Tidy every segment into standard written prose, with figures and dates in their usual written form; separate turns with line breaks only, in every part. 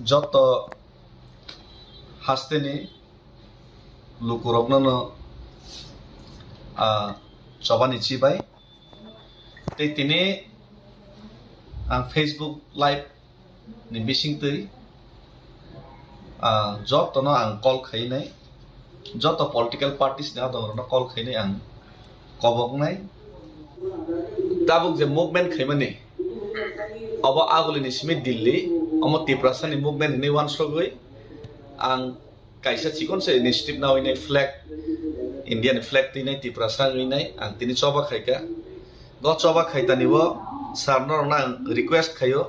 যত হাসতেনি লুকুরগ্ননো চবানি চিবাই তিনি Facebook live ni bising tui job no ang call khainai joto political parties na dong no call khainai ang kobok nai tabuk je movement khaimani abo agulini smith dilli amo tiprasani movement ni wan sogoi ang kaisa chikon se initiative na hoinai flag indian flag tinai tiprasa hoinai ang tini choba khaika go choba khaitani bo sarnor na request khayo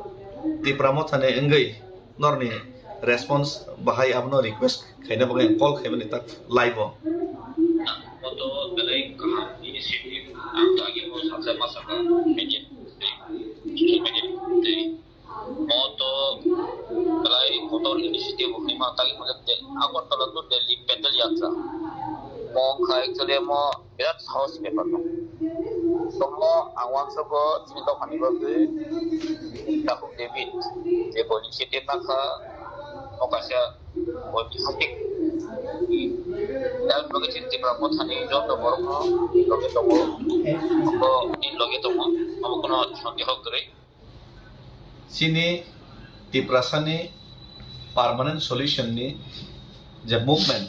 Tipramo thane engai norni response bahai abno request khaina bagai call khaibani tak live
moto belai ka initiative amta agi mo saksa masaka media moto belai motor initiative hima tagi mo te agor tala to delhi pedal yatra mo khai actually mo birat house paper no somo awang sogo chito khani babe Takut David, dia inisiatif maka okasya politik dan bagi cinta pramutan ini jodoh borong logi tomo, aku ini logi tomo, aku kena santi hokre.
Sini tiprasani permanent solution ni je movement.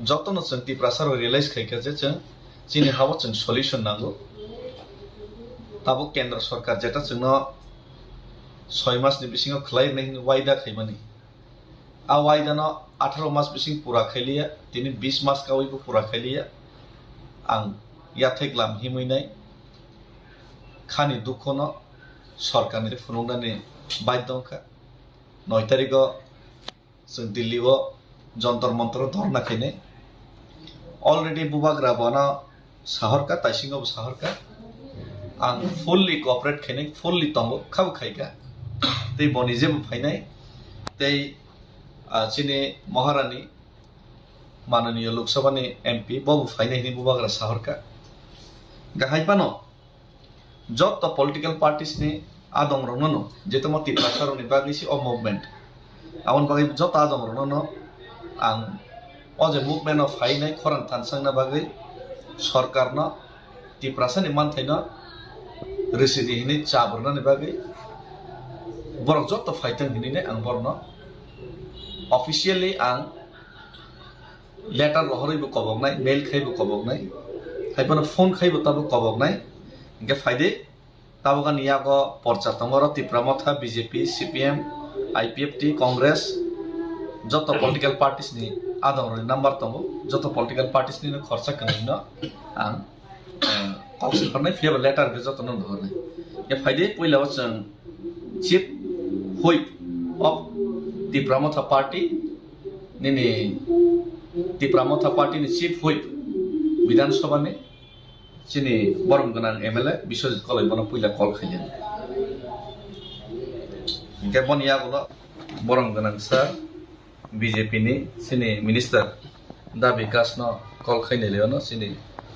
Jotono ceng tiprasar realize kai kerja ceng, sini hawa ceng solution nango. Tabuk কেন্দ্র সরকার যেটা জন্য 6 মাসনি বিসিং খলাই নাই ওয়াইদা খাইমানি আ ওয়াইদা ন 18 মাস বিসিং পুরা খাইলিয়া তিনি 20 মাস কাউইবো পুরা খাইলিয়া আং ইয়া থেকলাম হিমুইনাই খানি দুঃখ ন সরকারনি ফুনুংদানি বাধ্যংখা 9 তারিখ जों दिल्लीआव जन्तर मन्तर धरना खाइने अलरेडी बुबाग्रा बना साहरका ताइसिंगाव साहरका आं fully cooperate खाइनाय fully तंगो खाव खाइगा तै बनि जेबो फाइनाय तै चिनि महारानी माननीय लोकसभानि एमपी बाबु फाइनायनि बुबाग्रा साहरका गाहाय पानो जत पॉलिटिकल पार्टीज नि आदम रंगनो जेतम तिप्रासारनि बागैसि अ मुभमेंट आवन बागै जत आदम रंगनो आं अजे मुभमेंट अफ फाइनाय खरां थानसांना बागै सरकारनो तिप्रासानि मानथायनो Residi ini caburna nih bagi, borok jot to fighting ini nih ang borno, officially ang letter lohori bu kobok nai, mail khai bu kobok nai, hai pun phone khai bu tabu kobok nai, ingke faide, tabu kan iya ko porca tomoro tipramotha BJP, CPM, IPFT, Congress, jot to political parties nih, adong roni number tomo, jot to political parties nih khorsa kani no, ang Council karena via letter ke jatuh nol dohorne. Ya faide poila wacang chief whip of the Pramotha party, nini the Pramotha party ni chief whip Bidhan Sabha ni, sini borong kenang MLA bisa kalau ibu poila call kalian. Kepon ya kalau borong kenang sir BJP ni sini minister da Vikas no call kalian leono sini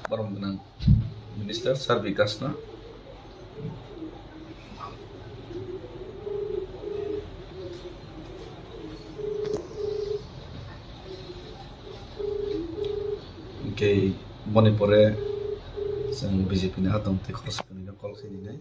borong kenang. Minister Sir Vikas na okay boni pore sang BJP na hatong te khos kani na call khini nai